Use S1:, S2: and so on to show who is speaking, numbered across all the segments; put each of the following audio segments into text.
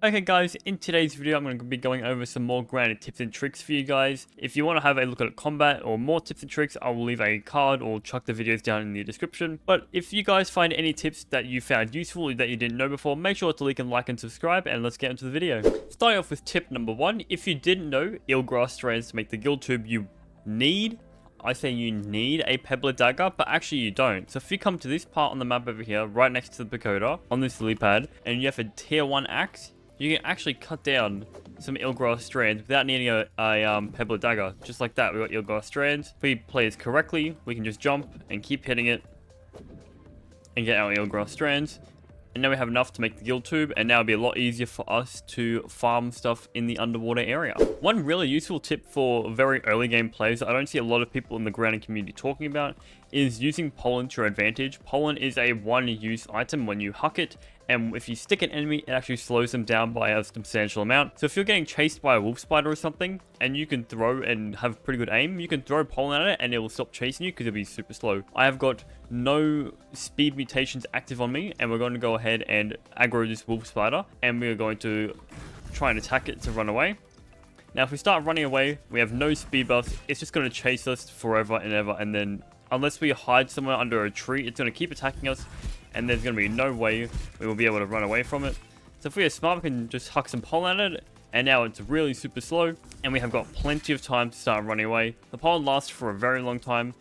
S1: Okay guys, in today's video I'm going to be going over some more grounded tips and tricks for you guys. If you want to have a look at combat or more tips and tricks, I will leave a card or chuck the videos down in the description. But if you guys find any tips that you found useful that you didn't know before, make sure to like and subscribe, and let's get into the video. Starting off with tip number 1, if you didn't know eelgrass strands to make the guild tube, you need a pebbler dagger, but actually you don't. So if you come to this part on the map over here, right next to the pagoda, on this lily pad, and you have a tier 1 axe, you can actually cut down some eelgrass strands without needing a pebbler dagger. Just like that, we got eelgrass strands. If we play this correctly, we can just jump and keep hitting it and get our eelgrass strands. And now we have enough to make the guild tube, and now it'll be a lot easier for us to farm stuff in the underwater area. One really useful tip for very early game players that I don't see a lot of people in the grounding community talking about is using pollen to your advantage. Pollen is a one-use item when you huck it, and if you stick an enemy, it actually slows them down by a substantial amount. So if you're getting chased by a wolf spider or something, and you can throw and have pretty good aim, you can throw pollen at it and it will stop chasing you because it'll be super slow. I have got no speed mutations active on me, and we're going to go ahead and aggro this wolf spider, and we're going to try and attack it to run away. Now if we start running away, we have no speed buffs. It's just going to chase us forever and ever, and then unless we hide somewhere under a tree, it's going to keep attacking us, and there's going to be no way we will be able to run away from it. So if we are smart, we can just huck some pollen at it, and now it's really super slow, and we have got plenty of time to start running away. The pollen lasts for a very long time.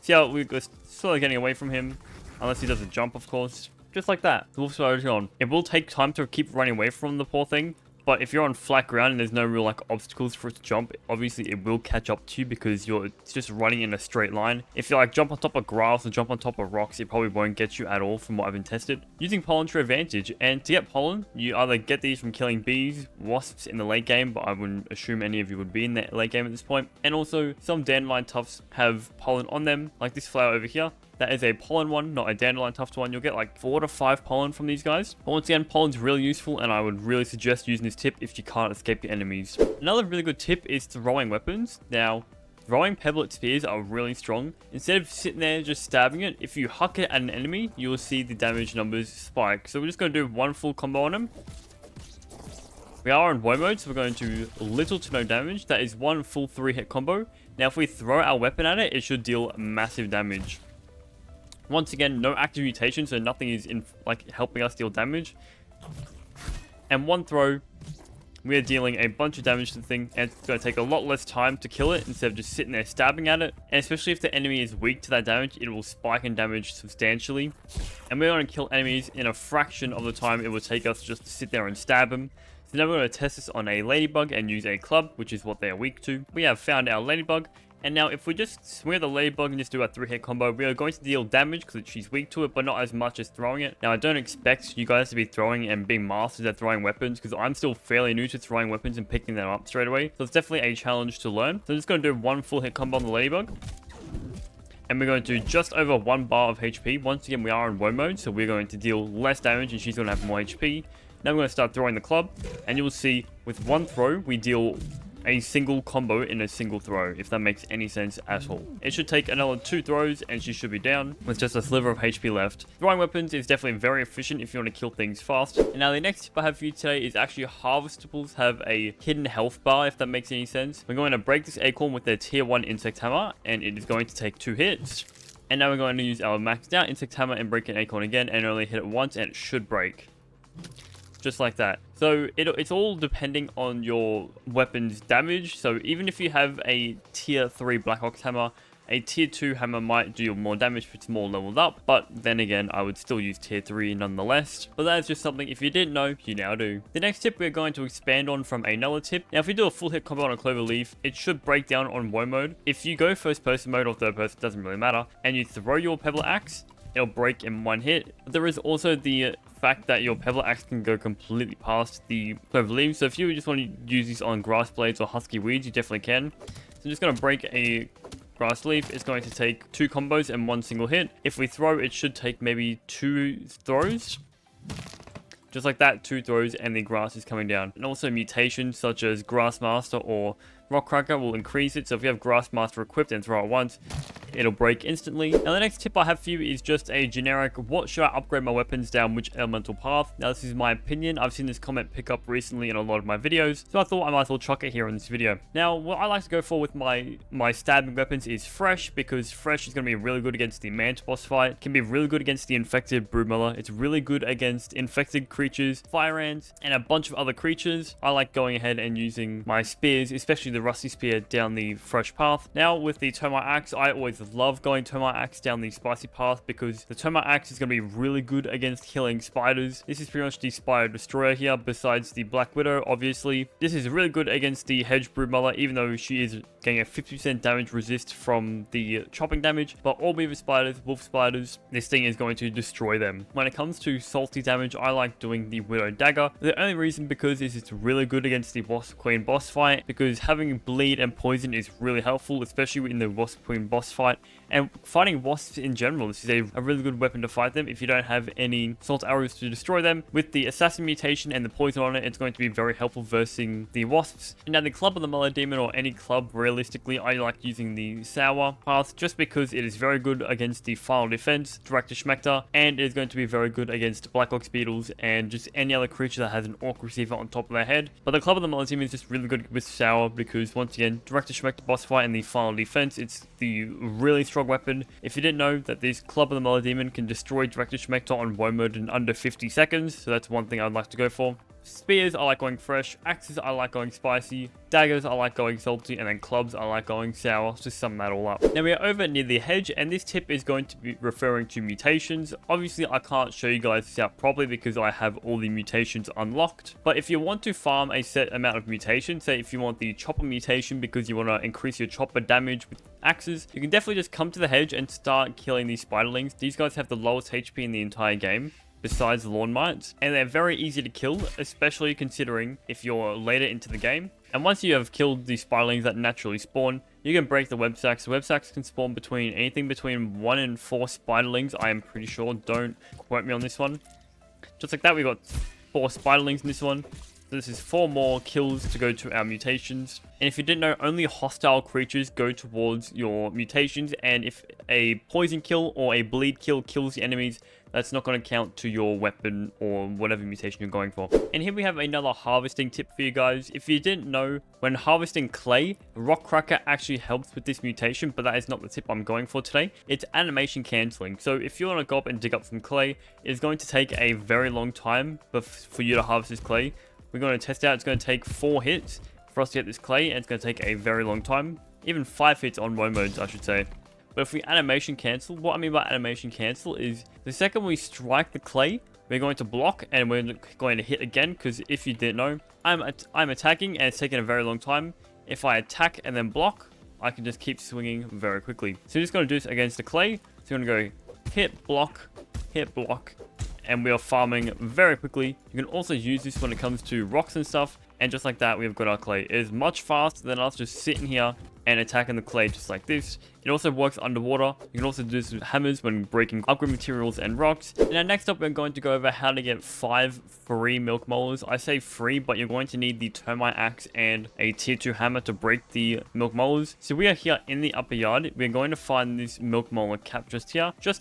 S1: See how we're slowly getting away from him, unless he does a jump, of course. Just like that, the wolf spider is gone. It will take time to keep running away from the poor thing, but if you're on flat ground and there's no real obstacles for it to jump, obviously it will catch up to you because it's just running in a straight line. If you jump on top of grass or jump on top of rocks, it probably won't get you at all from what I've been tested. Using pollen to your advantage, and to get pollen, you either get these from killing bees, wasps in the late game, but I wouldn't assume any of you would be in the late game at this point. And also some dandelion tufts have pollen on them, like this flower over here. That is a pollen one, not a dandelion tuft one. You'll get like 4 to 5 pollen from these guys. But once again, pollen's really useful, and I would really suggest using this tip if you can't escape your enemies. Another really good tip is throwing weapons. Now, throwing pebblet spears are really strong. Instead of sitting there just stabbing it, if you huck it at an enemy, you will see the damage numbers spike. So we're just going to do one full combo on him. We are in woe mode, so we're going to little to no damage. That is one full 3-hit combo. Now, if we throw our weapon at it, it should deal massive damage. Once again, no active mutation, so nothing is helping us deal damage. And one throw, we are dealing a bunch of damage to the thing, and it's going to take a lot less time to kill it instead of just sitting there stabbing at it. And especially if the enemy is weak to that damage, it will spike in damage substantially. And we're going to kill enemies in a fraction of the time it would take us just to sit there and stab them. So now we're going to test this on a ladybug and use a club, which is what they are weak to. We have found our ladybug. And now if we just swing the ladybug and just do a 3-hit combo, we are going to deal damage because she's weak to it, but not as much as throwing it. Now I don't expect you guys to be throwing and being masters at throwing weapons, because I'm still fairly new to throwing weapons and picking them up straight away. So it's definitely a challenge to learn. So I'm just going to do one full hit combo on the ladybug. And we're going to do just over 1 bar of HP. Once again, we are in woe mode, so we're going to deal less damage and she's going to have more HP. Now we're going to start throwing the club, and you will see with one throw, we deal a single combo in a single throw, if that makes any sense at all. It should take another 2 throws and she should be down with just a sliver of HP left. Throwing weapons is definitely very efficient if you want to kill things fast. And now the next tip I have for you today is actually harvestables have a hidden health bar, if that makes any sense. We're going to break this acorn with their tier 1 insect hammer, and it is going to take 2 hits. And now we're going to use our maxed out insect hammer and break an acorn again, and only hit it once and it should break. Just like that. So it's all depending on your weapon's damage. So even if you have a tier 3 Black Ox hammer, a tier 2 hammer might do more damage if it's more leveled up. But then again, I would still use tier 3 nonetheless. But that is just something, if you didn't know, you now do. The next tip we're going to expand on from another tip. Now if we do a full hit combo on a clover leaf, it should break down on woe mode. If you go first person mode or third person, doesn't really matter, and you throw your pebble axe, it'll break in 1 hit. But there is also the fact that your pebble axe can go completely past the clover leaves. So if you just want to use these on grass blades or husky weeds, you definitely can. So I'm just going to break a grass leaf. It's going to take 2 combos and 1 single hit. If we throw, it should take maybe 2 throws. Just like that, 2 throws and the grass is coming down. And also mutations such as Grassmaster or Rock Cracker will increase it, so if you have Grassmaster equipped and throw it once, it'll break instantly. Now the next tip I have for you is just a generic, what should I upgrade my weapons down which elemental path? Now this is my opinion. I've seen this comment pick up recently in a lot of my videos, so I thought I might as well chuck it here in this video. Now what I like to go for with my stabbing weapons is Fresh, because Fresh is going to be really good against the Manta boss fight. It can be really good against the infected Broodmother. It's really good against infected creatures, fire ants, and a bunch of other creatures. I like going ahead and using my spears, especially the Rusty Spear, down the Fresh path. Now with the Termite Axe, I always love going Termite Axe down the Spicy path, because the Termite Axe is going to be really good against killing spiders. This is pretty much the Spider Destroyer here, besides the Black Widow, obviously. This is really good against the Hedge Broodmother, even though she is getting a 50% damage resist from the chopping damage. But all Beaver Spiders, Wolf Spiders, this thing is going to destroy them. When it comes to salty damage, I like doing the Widow Dagger. The only reason because it's really good against the Wasp Queen boss fight, because having bleed and poison is really helpful, especially in the Wasp Queen boss fight. And fighting wasps in general, this is a really good weapon to fight them if you don't have any salt arrows to destroy them. With the assassin mutation and the poison on it, it's going to be very helpful versing the wasps. And now the Club of the Mother Demon, or any club, realistically, I like using the Sour path just because it is very good against the Final Defense, Director and it is going to be very good against Black Ox Beetles and just any other creature that has an Orc Receiver on top of their head. But the Club of the Mother Demon is just really good with Sour because, once again, Director boss fight and the Final Defense, it's the really strong weapon. If you didn't know that this Club of the Mother Demon can destroy Director Schmector on Woe mode in under 50 seconds, so that's one thing I'd like to go for. Spears, I like going Fresh. Axes, I like going Spicy. Daggers, I like going Salty. And then Clubs, I like going Sour. Just sum that all up. Now we are over near the hedge, and this tip is going to be referring to mutations. Obviously, I can't show you guys this out properly because I have all the mutations unlocked. But if you want to farm a set amount of mutations, say if you want the Chopper mutation because you want to increase your Chopper damage with axes, you can definitely just come to the hedge and start killing these spiderlings. These guys have the lowest HP in the entire game, besides lawn mites, and they're very easy to kill, especially considering if you're later into the game. And once you have killed the spiderlings that naturally spawn, you can break the web sacks. Web sacks can spawn between anything between 1 and 4 spiderlings, I am pretty sure. Don't quote me on this one. Just like that, we got 4 spiderlings in this one. So this is 4 more kills to go to our mutations. And if you didn't know, only hostile creatures go towards your mutations, and if a poison kill or a bleed kill kills the enemies, that's not going to count to your weapon or whatever mutation you're going for. And here we have another harvesting tip for you guys. If you didn't know, when harvesting clay, Rock Cracker actually helps with this mutation, but that is not the tip I'm going for today. It's animation cancelling. So if you want to go up and dig up some clay, it's going to take a very long time for you to harvest this clay. We're going to test out. It's going to take 4 hits for us to get this clay, and it's going to take a very long time. Even 5 hits on Woe modes, I should say. But if we animation cancel, what I mean by animation cancel is the second we strike the clay, we're going to block and we're going to hit again, because if you didn't know, I'm attacking and it's taking a very long time. If I attack and then block, I can just keep swinging very quickly. So we're just going to do this against the clay. So you're going to go hit, block, and we are farming very quickly. You can also use this when it comes to rocks and stuff. And just like that, we've got our clay. It is much faster than us just sitting here and attacking the clay just like this. It also works underwater. You can also do this with hammers when breaking upgrade materials and rocks. And now next up, we're going to go over how to get 5 free milk molars. I say free, but you're going to need the Termite Axe and a tier 2 hammer to break the milk molars. So we are here in the upper yard. We're going to find this milk molar cap just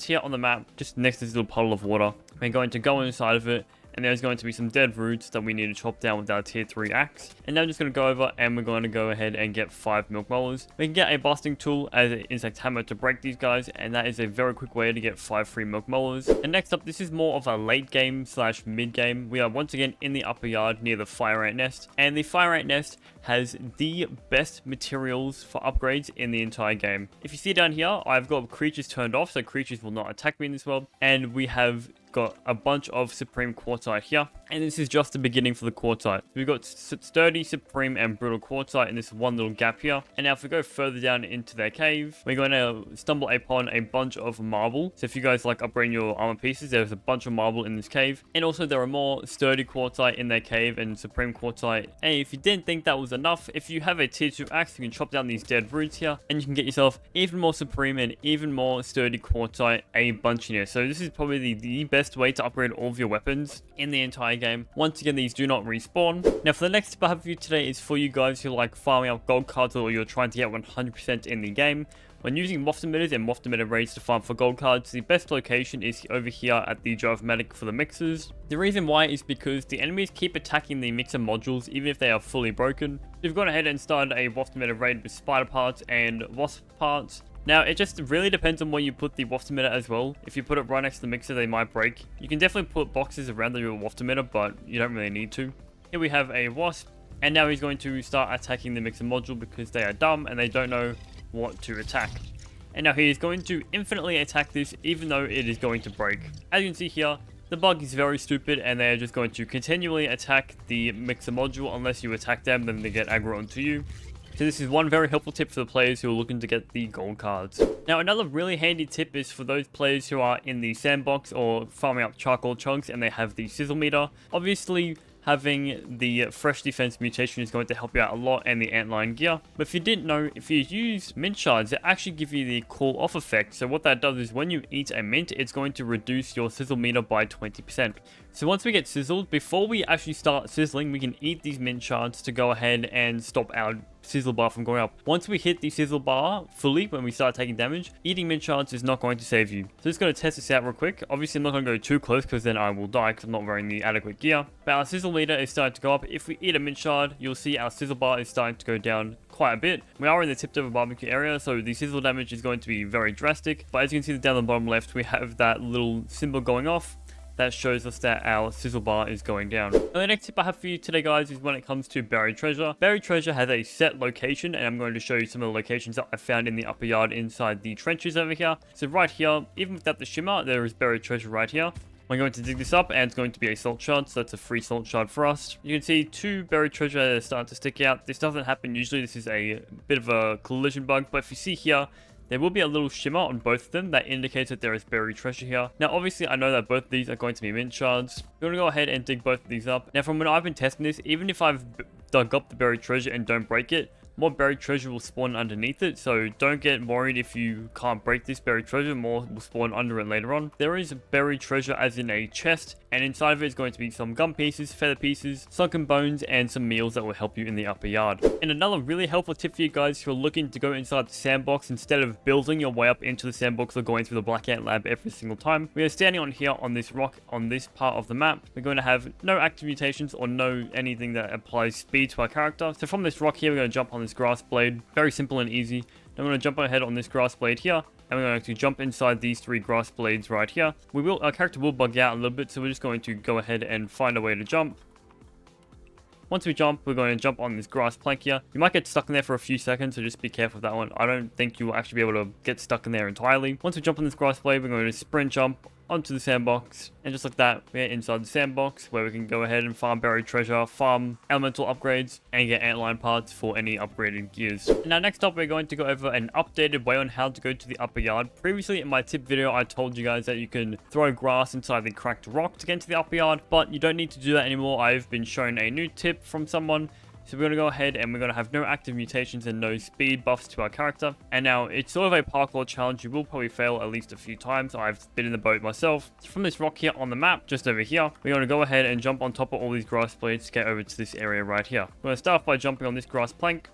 S1: here on the map, just next to this little puddle of water. We're going to go inside of it, and there's going to be some dead roots that we need to chop down with our tier 3 axe. And now I'm just going to go over and we're going to go ahead and get 5 milk molars. We can get a busting tool as an insect hammer to break these guys, and that is a very quick way to get 5 free milk molars. And next up, this is more of a late game / mid game. We are once again in the upper yard near the fire ant nest, and the fire ant nest has the best materials for upgrades in the entire game. If you see down here, I've got creatures turned off, so creatures will not attack me in this world, and we have got a bunch of Supreme Quartzite here, and this is just the beginning for the Quartzite. We've got Sturdy, Supreme, and Brutal Quartzite in this one little gap here. And now if we go further down into their cave, we're going to stumble upon a bunch of marble. So if you guys like upgrading your armor pieces, there's a bunch of marble in this cave. And also there are more Sturdy Quartzite in their cave and Supreme Quartzite. And if you didn't think that was enough, if you have a tier 2 axe, you can chop down these dead roots here, and you can get yourself even more Supreme and even more Sturdy Quartzite, a bunch in here. So this is probably the best way to upgrade all of your weapons in the entire game. Once again, these do not respawn. Now for the next tip I have for you today is for you guys who like farming up gold cards or you're trying to get 100% in the game. When using moth emitters and moth emitter raids to farm for gold cards, the best location is over here at the Gyromatic for the mixers. The reason why is because the enemies keep attacking the mixer modules even if they are fully broken. So you've gone ahead and started a moth emitter raid with spider parts and wasp parts. Now, it just really depends on where you put the waft emitter as well. If you put it right next to the mixer, they might break. You can definitely put boxes around the waft emitter, but you don't really need to. Here we have a wasp, and now he's going to start attacking the mixer module because they are dumb and they don't know what to attack. And now he is going to infinitely attack this even though it is going to break. As you can see here, the bug is very stupid and they are just going to continually attack the mixer module unless you attack them, then they get aggro onto you. So this is one very helpful tip for the players who are looking to get the gold cards. Now another really handy tip is for those players who are in the sandbox or farming up charcoal chunks and they have the sizzle meter. Obviously having the fresh defense mutation is going to help you out a lot, and the antlion gear. But if you didn't know, if you use mint shards, they actually give you the cool off effect. So what that does is when you eat a mint, it's going to reduce your sizzle meter by 20%. So once we get sizzled, before we actually start sizzling, we can eat these mint shards to go ahead and stop our sizzle bar from going up. Once we hit the sizzle bar fully, when we start taking damage, eating mint shards is not going to save you. So just going to test this out real quick. Obviously I'm not going to go too close because then I will die because I'm not wearing the adequate gear. But our sizzle meter is starting to go up. If we eat a mint shard, you'll see our sizzle bar is starting to go down quite a bit. We are in the tipped over barbecue area, so the sizzle damage is going to be very drastic. But as you can see down the bottom left, we have that little symbol going off. That shows us that our sizzle bar is going down. Now, the next tip I have for you today, guys, is when it comes to buried treasure. Buried treasure has a set location, and I'm going to show you some of the locations that I found in the upper yard inside the trenches over here. So right here, even without the shimmer, there is buried treasure right here. We're going to dig this up, and it's going to be a salt shard, so that's a free salt shard for us. You can see two buried treasure that are starting to stick out. This doesn't happen usually. This is a bit of a collision bug, but if you see here, there will be a little shimmer on both of them that indicates that there is buried treasure here. Now, obviously, I know that both of these are going to be mint shards. We're going to go ahead and dig both of these up. Now, from when I've been testing this, even if I've dug up the buried treasure and don't break it, more buried treasure will spawn underneath it, so don't get worried if you can't break this buried treasure. More will spawn under it later on. There is buried treasure as in a chest, and inside of it is going to be some gum pieces, feather pieces, sunken bones, and some meals that will help you in the upper yard. And another really helpful tip for you guys who are looking to go inside the sandbox instead of building your way up into the sandbox or going through the Black Ant lab every single time. We are standing on here on this rock on this part of the map. We're going to have no active mutations or no anything that applies speed to our character. So from this rock here, we're going to jump on this grass blade. Very simple and easy. Then we're going to jump ahead on this grass blade here, and we're going to jump inside these three grass blades right here. Our character will bug out a little bit, so we're just going to go ahead and find a way to jump. Once we jump, we're going to jump on this grass plank here. You might get stuck in there for a few seconds, so just be careful with that one. I don't think you will actually be able to get stuck in there entirely. Once we jump on this grass blade, we're going to sprint jump onto the sandbox, and just like that, we're inside the sandbox where we can go ahead and farm buried treasure, farm elemental upgrades, and get antlion parts for any upgraded gears. Now next up, we're going to go over an updated way on how to go to the upper yard. Previously in my tip video, I told you guys that you can throw grass inside the cracked rock to get into the upper yard, but you don't need to do that anymore. I've been shown a new tip from someone. So we're going to go ahead and we're going to have no active mutations and no speed buffs to our character. And now it's sort of a parkour challenge. You will probably fail at least a few times. I've been in the boat myself. So from this rock here on the map, just over here, we're going to go ahead and jump on top of all these grass blades to get over to this area right here. We're going to start off by jumping on this grass plank,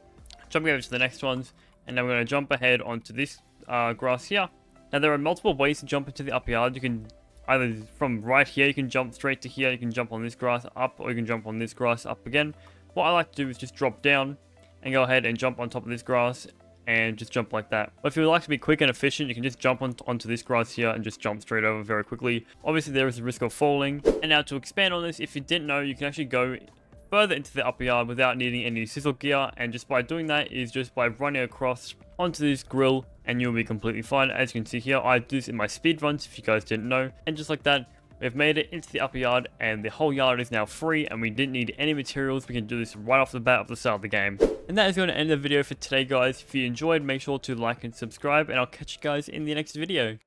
S1: jumping over to the next ones, and then we're going to jump ahead onto this grass here. Now there are multiple ways to jump into the upper yard. You can either from right here, you can jump straight to here, you can jump on this grass up, or you can jump on this grass up again. What I like to do is just drop down and go ahead and jump on top of this grass and just jump like that. But if you would like to be quick and efficient, you can just jump onto this grass here and just jump straight over very quickly. Obviously, there is a risk of falling. And now to expand on this, if you didn't know, you can actually go further into the upper yard without needing any sizzle gear. And just by doing that is just by running across onto this grill and you'll be completely fine. As you can see here, I do this in my speed runs if you guys didn't know. And just like that, we've made it into the upper yard and the whole yard is now free and we didn't need any materials. We can do this right off the bat of the start of the game. And that is going to end the video for today, guys. If you enjoyed, make sure to like and subscribe, and I'll catch you guys in the next video.